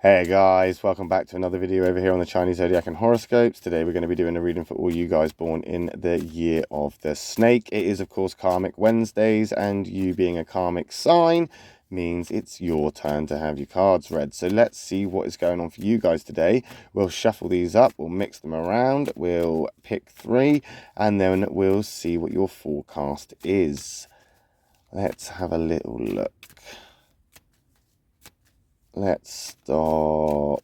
Hey guys, welcome back to another video over here on the Chinese Zodiac and horoscopes. Today we're going to be doing a reading for all you guys born in the year of the snake. It is of course karmic Wednesdays, and you being a karmic sign means it's your turn to have your cards read. So let's see what is going on for you guys today. We'll shuffle these up, we'll mix them around, we'll pick three, and then we'll see what your forecast is. Let's have a little look. Let's stop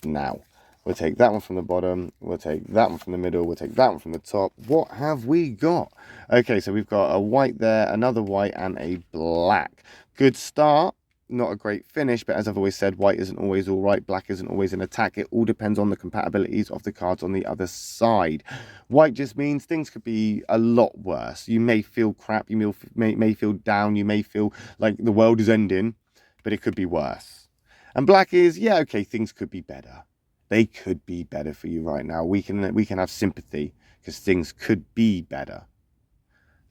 now. We'll take that one from the bottom. We'll take that one from the middle. We'll take that one from the top. What have we got? Okay, so we've got a white there, another white, and a black. Good start. Not a great finish, but as I've always said, white isn't always all right. Black isn't always an attack. It all depends on the compatibilities of the cards on the other side. White just means things could be a lot worse. You may feel crap. You may feel down. You may feel like the world is ending, but it could be worse. And black is, yeah, okay, things could be better. They could be better for you right now. We can have sympathy because things could be better.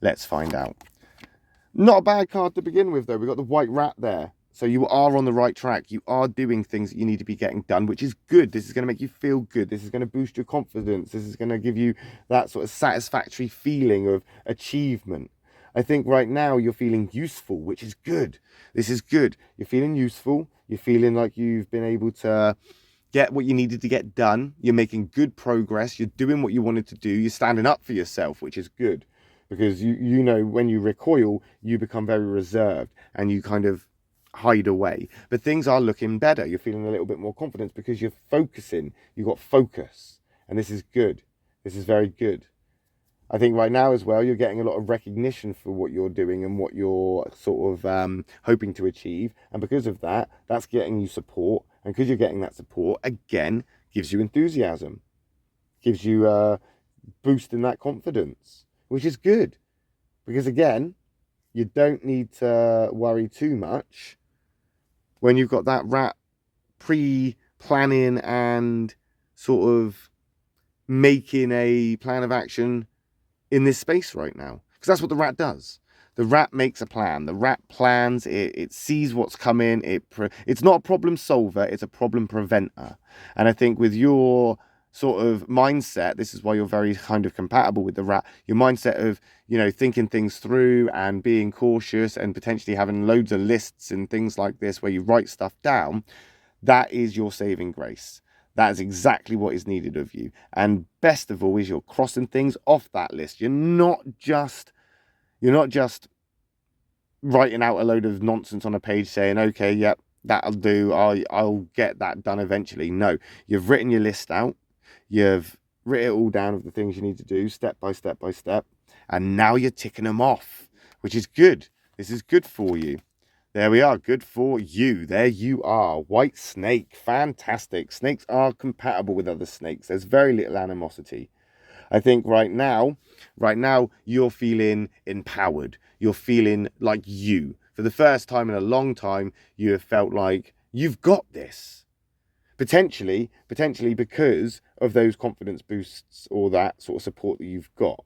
Let's find out. Not a bad card to begin with, though. We've got the white rat there. So you are on the right track. You are doing things that you need to be getting done, which is good. This is going to make you feel good. This is going to boost your confidence. This is going to give you that sort of satisfactory feeling of achievement. I think right now you're feeling useful, which is good. This is good. You're feeling useful. You're feeling like you've been able to get what you needed to get done. You're making good progress. You're doing what you wanted to do. You're standing up for yourself, which is good. Because you know when you recoil, you become very reserved and you kind of hide away. But things are looking better. You're feeling a little bit more confidence because you're focusing. You've got focus. And this is good. This is very good. I think right now as well, you're getting a lot of recognition for what you're doing and what you're sort of hoping to achieve. And because of that, that's getting you support. And because you're getting that support, again, gives you enthusiasm. Gives you boosting that confidence, which is good. Because again, you don't need to worry too much when you've got that rat pre-planning and sort of making a plan of action in this space right now. Because that's what the rat does. The rat makes a plan. The rat plans. It sees what's coming. It's not a problem solver. It's a problem preventer. And I think with your sort of mindset, this is why you're very kind of compatible with the rat. Your mindset of, you know, thinking things through and being cautious and potentially having loads of lists and things like this where you write stuff down, that is your saving grace. That is exactly what is needed of you. And best of all is you're crossing things off that list. You're not just writing out a load of nonsense on a page saying, okay, yep, that'll do. I'll get that done eventually. No, you've written your list out. You've written it all down of the things you need to do step by step by step. And now you're ticking them off, which is good. This is good for you. There we are. Good for you. There you are. White snake. Fantastic. Snakes are compatible with other snakes. There's very little animosity. I think right now, you're feeling empowered. You're feeling like you. For the first time in a long time, you have felt like you've got this. Potentially because of those confidence boosts or that sort of support that you've got.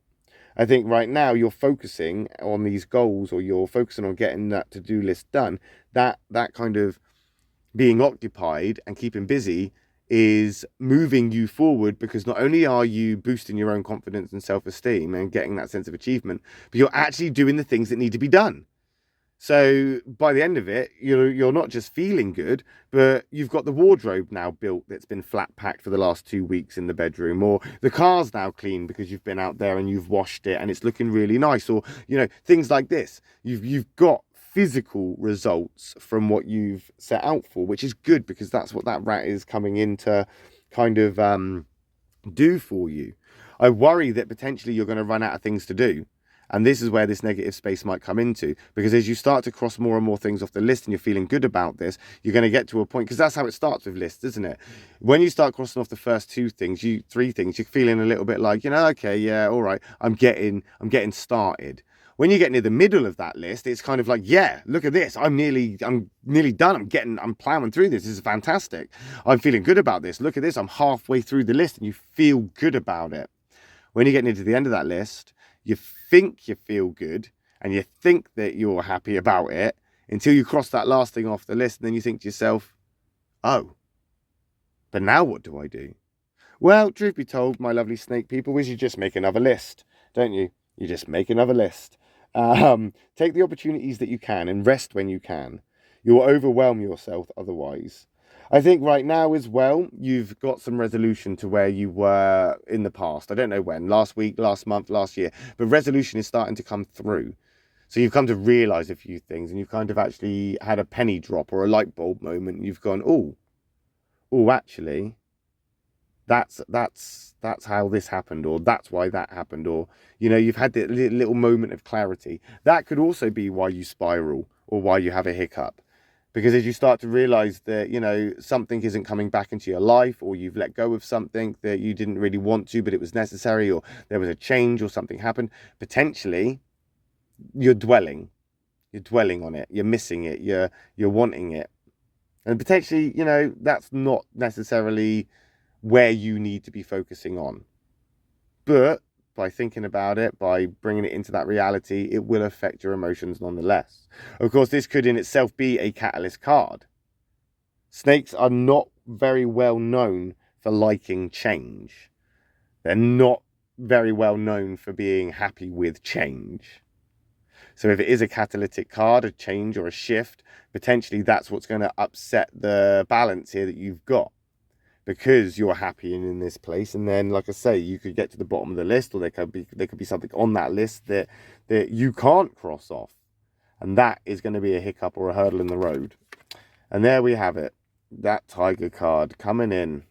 I think right now you're focusing on these goals, or you're focusing on getting that to-do list done. That kind of being occupied and keeping busy is moving you forward, because not only are you boosting your own confidence and self-esteem and getting that sense of achievement, but you're actually doing the things that need to be done. So by the end of it, you're not just feeling good, but you've got the wardrobe now built that's been flat packed for the last 2 weeks in the bedroom, or the car's now clean because you've been out there and you've washed it and it's looking really nice, or things like this. You've got physical results from what you've set out for, which is good, because that's what that rat is coming in to kind of do for you. I worry that potentially you're going to run out of things to do. And this is where this negative space might come into, because as you start to cross more and more things off the list and you're feeling good about this, you're going to get to a point, because that's how it starts with lists, isn't it? When you start crossing off the first three things, you're feeling a little bit like, okay, yeah, all right, I'm getting started. When you get near the middle of that list, it's kind of like, yeah, look at this. I'm nearly done. I'm plowing through this. This is fantastic. I'm feeling good about this. Look at this. I'm halfway through the list, and you feel good about it. When you get near to the end of that list, you think you feel good and you think that you're happy about it, until you cross that last thing off the list, and then you think to yourself, oh, but now what do I do? Well, truth be told, my lovely snake people, is you just make another list, don't you? You just make another list. Take the opportunities that you can and rest when you can. You'll overwhelm yourself otherwise. I think right now as well, you've got some resolution to where you were in the past. I don't know when, last week, last month, last year, but resolution is starting to come through. So you've come to realise a few things, and you've kind of actually had a penny drop or a light bulb moment. And you've gone, actually, that's how this happened, or that's why that happened, or you've had the little moment of clarity. That could also be why you spiral or why you have a hiccup, because as you start to realize that something isn't coming back into your life, or you've let go of something that you didn't really want to but it was necessary, or there was a change or something happened, potentially you're dwelling on it, you're missing it, you're wanting it, and potentially that's not necessarily where you need to be focusing on. But by thinking about it, by bringing it into that reality, it will affect your emotions nonetheless. Of course, this could in itself be a catalyst card. Snakes are not very well known for liking change. They're not very well known for being happy with change. So if it is a catalytic card, a change or a shift, potentially that's what's going to upset the balance here that you've got, because you're happy in this place. And then, like I say, you could get to the bottom of the list, or there could be something on that list that you can't cross off, and that is going to be a hiccup or a hurdle in the road. And there we have it, that tiger card coming in.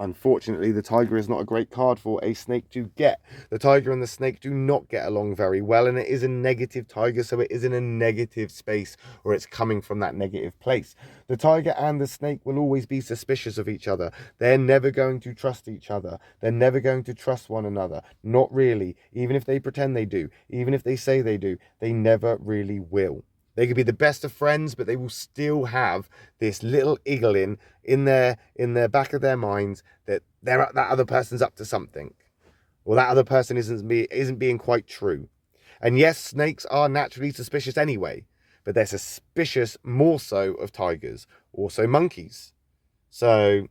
Unfortunately, the tiger is not a great card for a snake to get. The tiger and the snake do not get along very well, and it is a negative tiger, so it is in a negative space, or it's coming from that negative place. The tiger and the snake will always be suspicious of each other. They're never going to trust each other. They're never going to trust one another. Not really. Even if they pretend they do, even if they say they do, they never really will. They could be the best of friends, but they will still have this little iggling in their back of their minds that that other person's up to something, or that other person isn't being quite true. And yes, snakes are naturally suspicious anyway, but they're suspicious more so of tigers, also monkeys. So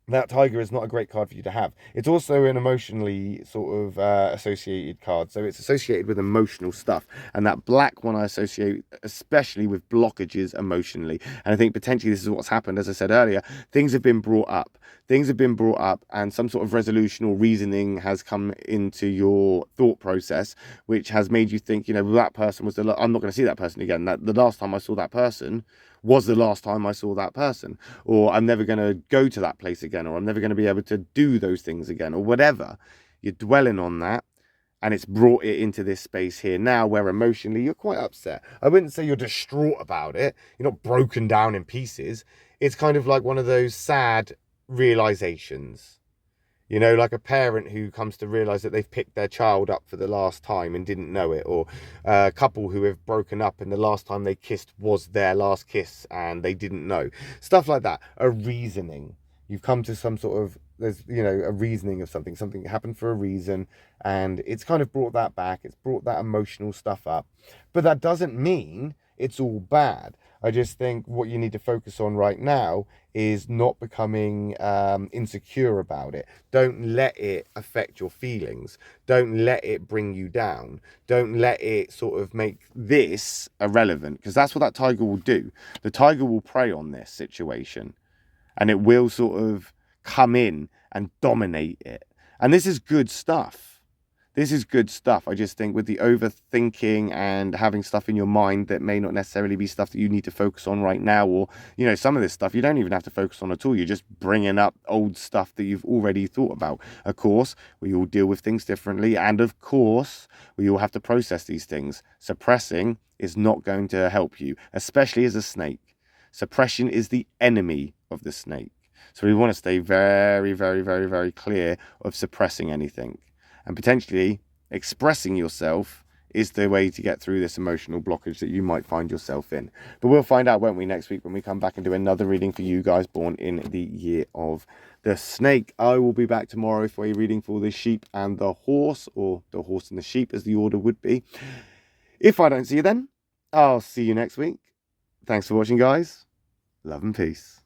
that tiger is not a great card for you to have. It's also an emotionally sort of associated card. So it's associated with emotional stuff. And that black one I associate especially with blockages emotionally. And I think potentially this is what's happened. As I said earlier, things have been brought up. And some sort of resolution or reasoning has come into your thought process, which has made you think, that person was I'm not going to see that person again. That the last time I saw that person was the last time I saw that person, or I'm never going to go to that place again, or I'm never going to be able to do those things again, or whatever. You're dwelling on that, and it's brought it into this space here now where emotionally you're quite upset. I wouldn't say you're distraught about it. You're not broken down in pieces. It's kind of like one of those sad realizations. Like a parent who comes to realize that they've picked their child up for the last time and didn't know it, or a couple who have broken up and the last time they kissed was their last kiss and they didn't know. Stuff like that. A reasoning. You've come to some sort of, there's, a reasoning of something. Something happened for a reason, and it's kind of brought that back. It's brought that emotional stuff up. But that doesn't mean it's all bad. I just think what you need to focus on right now is not becoming insecure about it. Don't let it affect your feelings. Don't let it bring you down. Don't let it sort of make this irrelevant, because that's what that tiger will do. The tiger will prey on this situation, and it will sort of come in and dominate it. And this is good stuff. This is good stuff. I just think with the overthinking and having stuff in your mind that may not necessarily be stuff that you need to focus on right now, or, some of this stuff you don't even have to focus on at all. You're just bringing up old stuff that you've already thought about. Of course, we all deal with things differently. And of course, we all have to process these things. Suppressing is not going to help you, especially as a snake. Suppression is the enemy of the snake. So we want to stay very, very, very, very clear of suppressing anything. And potentially expressing yourself is the way to get through this emotional blockage that you might find yourself in. But we'll find out, won't we, next week when we come back and do another reading for you guys born in the year of the snake. I will be back tomorrow for a reading for the sheep and the horse, or the horse and the sheep as the order would be. If I don't see you then, I'll see you next week. Thanks for watching, guys. Love and peace.